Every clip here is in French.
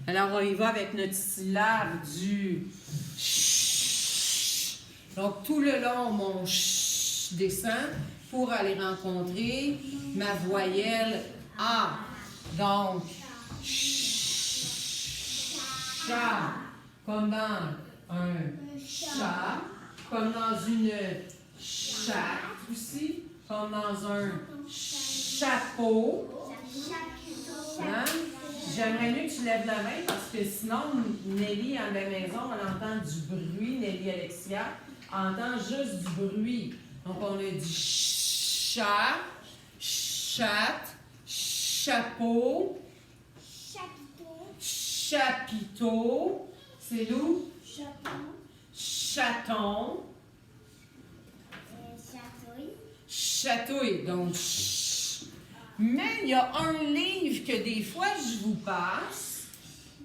Alors, on y va avec notre syllabe du ch. Donc, tout le long, mon ch descend pour aller rencontrer ma voyelle A. Donc, chat, comme dans un chat, comme dans une chatte aussi, comme dans un chapeau. Hein? J'aimerais mieux que tu lèves la main parce que sinon, Nelly, à la maison, on entend du bruit. Nelly Alexia entend juste du bruit. Donc, on a dit chat, chatte, chapeau, chapiteau, c'est loup, chaton, chatouille. Donc, mais il y a un livre que des fois je vous passe,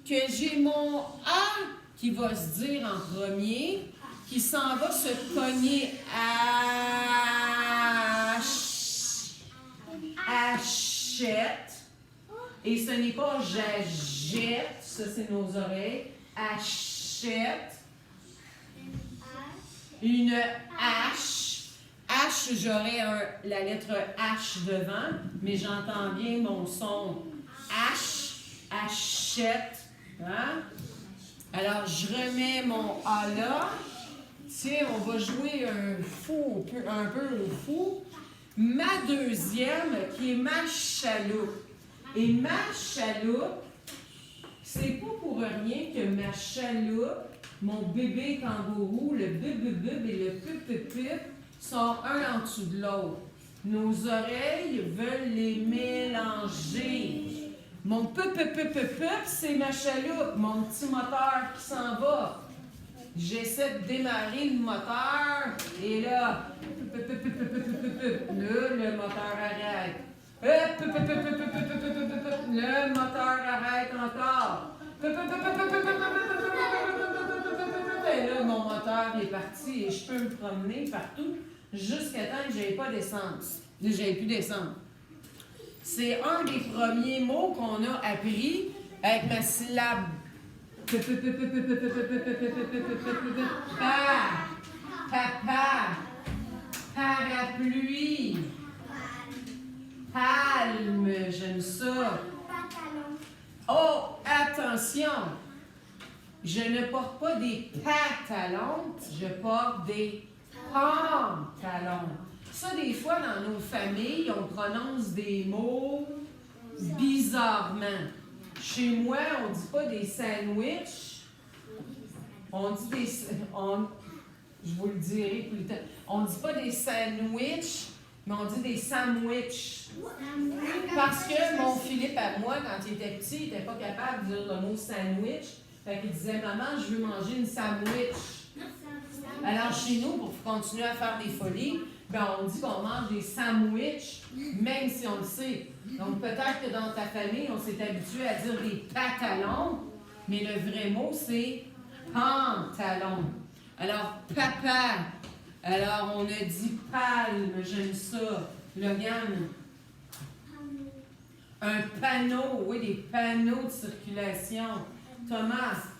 que j'ai mon A qui va se dire en premier, qui s'en va se cogner à achète. Et ce n'est pas j'achète, ça c'est nos oreilles. Achète. Une H. H, j'aurais la lettre H devant, mais j'entends bien mon son H, achète. Hein? Alors, je remets mon A là. Tiens, on va jouer un peu au fou. Ma deuxième, qui est ma chaloupe. Et ma chaloupe, c'est pas pour rien que ma chaloupe, mon bébé kangourou, le bub et le pup sont un en dessous de l'autre. Nos oreilles veulent les mélanger. Mon pup, c'est ma chaloupe, mon petit moteur qui s'en va. J'essaie de démarrer le moteur et là, le moteur arrête. Le moteur arrête encore. Et là, mon moteur est parti et je peux me promener partout jusqu'à temps que je n'ai pas d'essence. J'ai plus d'essence. C'est un des premiers mots qu'on a appris avec ma syllabe. Papa, parapluie, palme, j'aime ça. Oh, attention! Je ne porte pas des pantalons, je porte des pantalons. Ça, des fois, dans nos familles, on prononce des mots bizarrement. Chez moi, on ne dit pas des sandwichs. On dit des... je vous le dirai plus tard. On ne dit pas des sandwichs, mais on dit des sandwichs. Parce que mon Philippe, à moi, quand il était petit, il n'était pas capable de dire le mot sandwich. Fait qu'il disait, maman, je veux manger une sandwich. Alors, chez nous, pour continuer à faire des folies, ben, on dit qu'on mange des sandwichs, même si on le sait. Donc, peut-être que dans ta famille, on s'est habitué à dire des pantalons, mais le vrai mot, c'est pantalon. Alors, papa. Alors, on a dit palme, j'aime ça. Logan. Un panneau, oui, des panneaux de circulation. Thomas.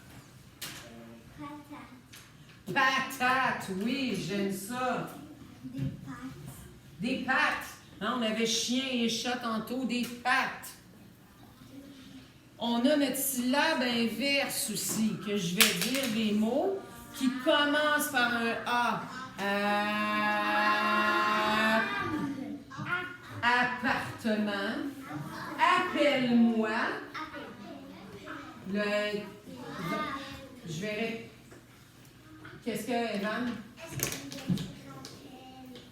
Patate, oui, j'aime ça. Des pattes. Hein, on avait chien et chat tantôt, des pattes. On a notre syllabe inverse aussi, que je vais dire des mots qui commencent par un A. Appartement. Appelle-moi. Je verrai. Qu'est-ce que, Evan?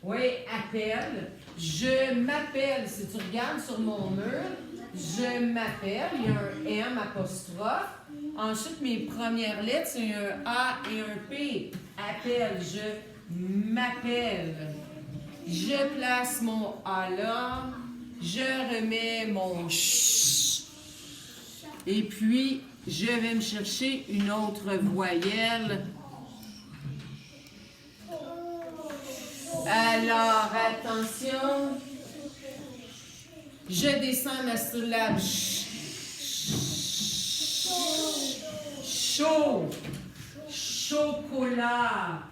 Oui, appelle. Je m'appelle. Si tu regardes sur mon mur, je m'appelle. Il y a un M apostrophe. Ensuite, mes premières lettres, c'est un A et un P. Appelle. Je m'appelle. Je place mon A là. Je remets mon ch. Et puis, je vais me chercher une autre voyelle. Alors, attention. Je descends ma syllabe ch. chaud. Chocolat.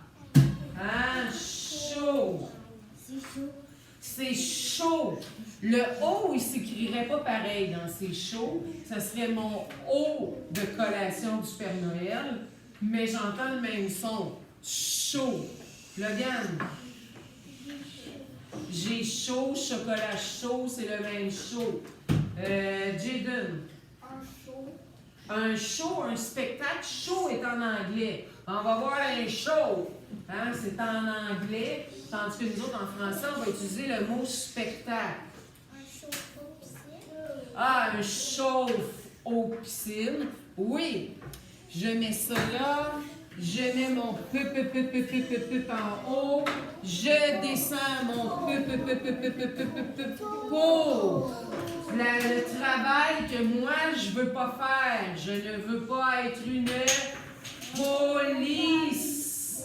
Hein? Chaud. C'est chaud. Le O, il ne s'écrirait pas pareil dans c'est chaud. Ça serait mon O de collation du Père Noël, mais j'entends le même son. Chaud. Logan. J'ai chaud, chocolat chaud, c'est le même chaud. Jaden. Un show, un spectacle. Show est en anglais. On va voir un show. Hein, c'est en anglais. Tandis que nous autres, en français, on va utiliser le mot spectacle. Ah, un chauffe aux piscines. Oui. Je mets ça là. Je mets mon en haut. Je descends mon le travail que moi, je veux pas faire. Je ne veux pas être une police.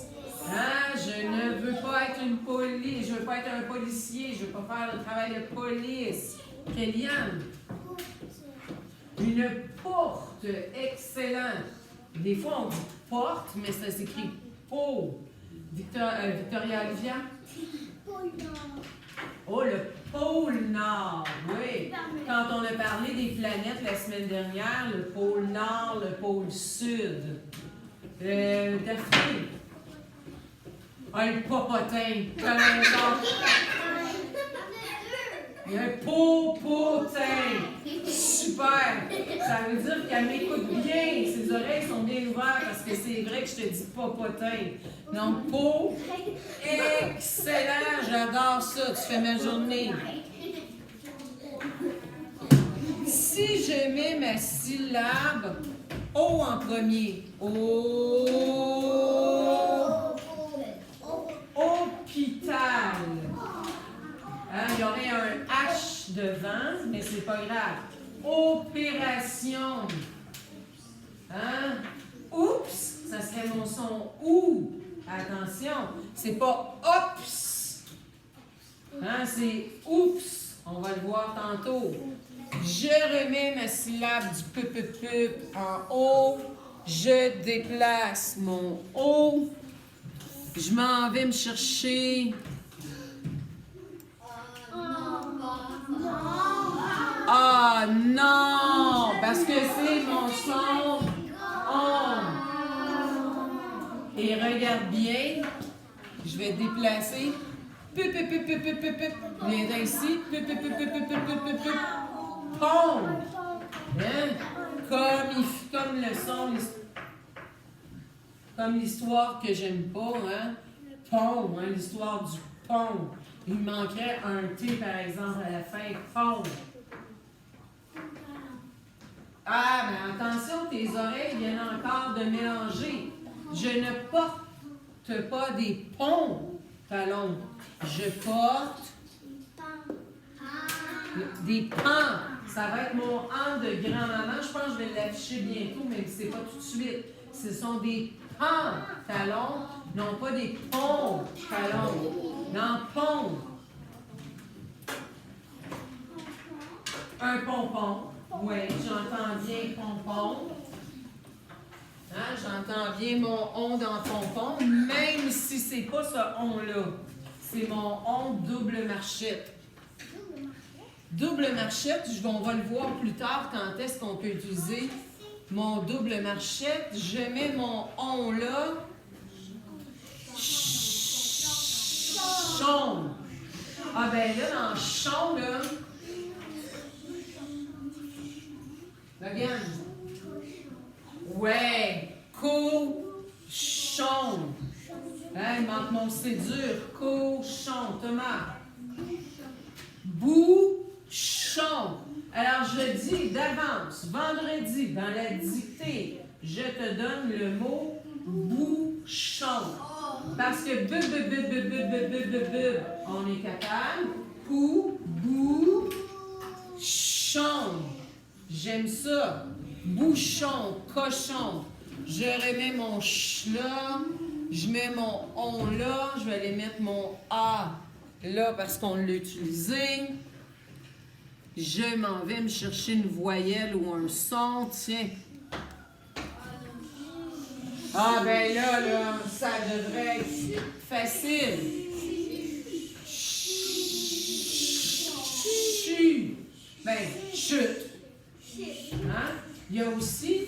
Hein? Je ne veux pas être une police. Je veux pas être un policier. Je veux pas faire le travail de police. Kéliane. Une porte. Excellent. Des fois, on dit porte, mais ça s'écrit po. Victoria Olivia? Oh, le pôle Nord, oui. Quand on a parlé des planètes la semaine dernière, le pôle Nord, le pôle Sud. Daphné. Ah, le popotin. Un popotin. Super. Ça veut dire qu'elle m'écoute bien. Ses oreilles sont bien ouvertes parce que c'est vrai que je te dis popotin. Donc, po, excellent. J'adore ça. Tu fais ma journée. Si je mets ma syllabe O en premier. O. Hôpital. Hein, il y aurait un H devant, mais c'est pas grave. Opération. Hein? Oups, ça serait mon son OU. Attention, c'est pas OPS. Hein, c'est oups. On va le voir tantôt. Je remets ma syllabe du p en haut. Je déplace mon O. Je m'en vais me chercher. Ah non! Parce que c'est mon son on. Et regarde bien. Je vais déplacer. Viens ici. Pont. Hein? Comme le son, comme l'histoire que j'aime pas, hein? Pont, hein? L'histoire du pont. Il manquerait un T, par exemple, à la fin. Pont. Ah, mais attention, tes oreilles viennent encore de mélanger. Je ne porte pas des ponts talons. Je porte des pans. Ça va être mon an de grand-maman. Je pense que je vais l'afficher bientôt, mais c'est pas tout de suite. Ce sont des pantalons, non pas des ponts talons. Non, pont. Un pompon. Oui, j'entends bien pompon. Hein, j'entends bien mon on dans pompon, même si c'est pas ce on-là. C'est mon on double marchette. Double marchette, on va le voir plus tard quand est-ce qu'on peut utiliser mon double marchette. Je mets mon on là. Chon. Ah ben là, dans chon, là. Regarde. Ouais. Cochon. Hein, il manque mon C dur. Cochon. Thomas. Bouchon. Alors, je dis d'avance, vendredi, dans la dictée, je te donne le mot bouchon. Parce que on est capable. Bouchon. J'aime ça. Bouchon, cochon. Je remets mon ch là. Je mets mon on là. Je vais aller mettre mon a là parce qu'on l'a utilisé. Je m'en vais me chercher une voyelle ou un son. Tiens. Ah, ben là, ça devrait être facile. Chu. Ben, chute. Hein? Il y a aussi,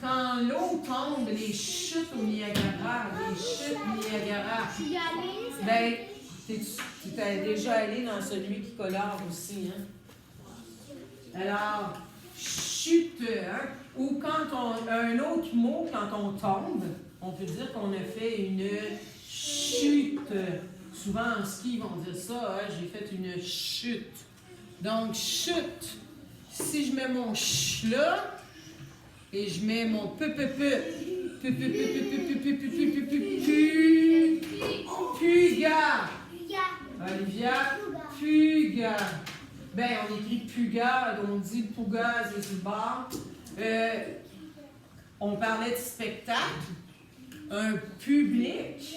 quand l'eau tombe, les chutes au Niagara, les chutes Niagara. Ben, tu es déjà allé dans celui qui colore aussi, hein? Alors, chute, hein? Ou quand un autre mot, quand on tombe, on peut dire qu'on a fait une chute. Souvent en ski, ils vont dire ça, hein? J'ai fait une chute. Donc, chute. Si je mets mon ch là, et je mets mon puga. Olivia, puga. Ben, on écrit puga, on dit pouga, c'est sur le bord. On parlait de spectacle. Un public.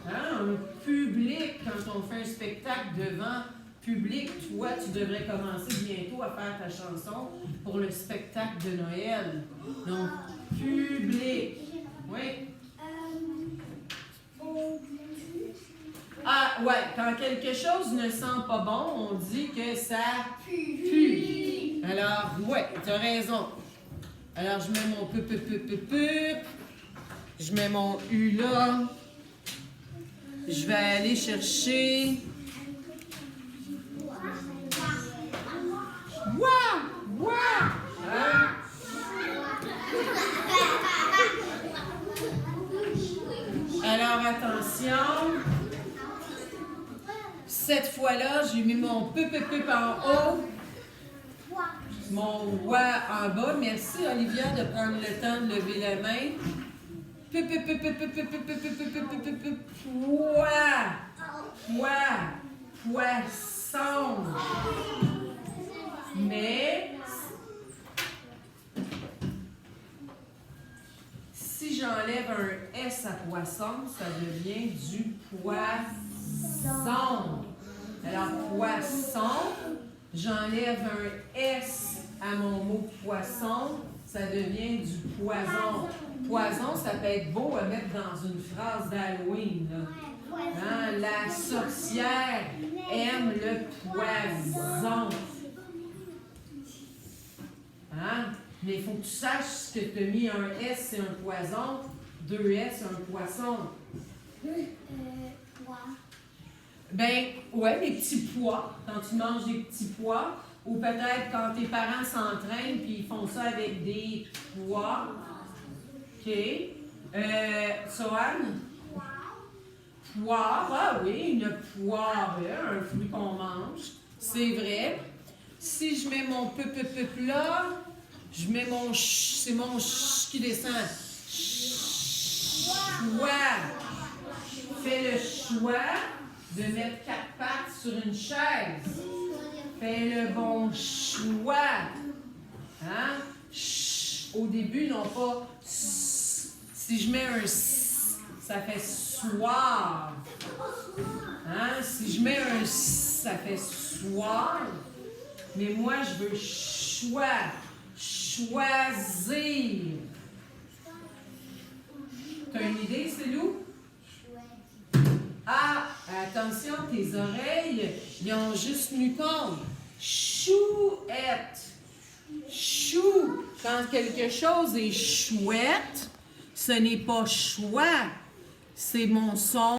Hein, un public, quand on fait un spectacle devant public, toi, tu devrais commencer bientôt à faire ta chanson pour le spectacle de Noël. Donc, public. Oui. Ah, ouais, quand quelque chose ne sent pas bon, on dit que ça pue. Alors, ouais, tu as raison. Alors, je mets mon je mets mon U là. Je vais aller chercher. Ouah! Hein? Alors, attention. Cette fois-là, j'ai mis mon en haut, mon wa en bas. Merci, Olivia, de prendre le temps de lever la main. Poisson. Mais si j'enlève un S à poisson, ça devient du poisson. Alors, poisson, j'enlève un S à mon mot poisson, ça devient du poison. Poison, ça peut être beau à mettre dans une phrase d'Halloween. Hein? La sorcière aime le poison. Hein? Mais il faut que tu saches que tu as mis un S, c'est un poison. 2 S, un poisson. Ben, ouais, les petits pois. Quand tu manges des petits pois. Ou peut-être quand tes parents s'entraînent puis ils font ça avec des pois. OK. Sohan? Poire. Ah oui, une poire, un fruit qu'on mange. C'est vrai. Si je mets mon là, je mets mon ch, c'est mon ch qui descend. Choix. Fais le choix de mettre 4 pattes sur une chaise. Fais le bon choix. Hein? Ch, au début, non pas s. Si je mets un s, ça fait soir. Hein? Si je mets un s, ça fait soir. Mais moi, je veux choix. Choisir. T'as une idée, Célou? Ah, attention, tes oreilles, ils ont juste mucone. Chouette. Chou. Quand quelque chose est chouette, ce n'est pas choix. C'est mon son.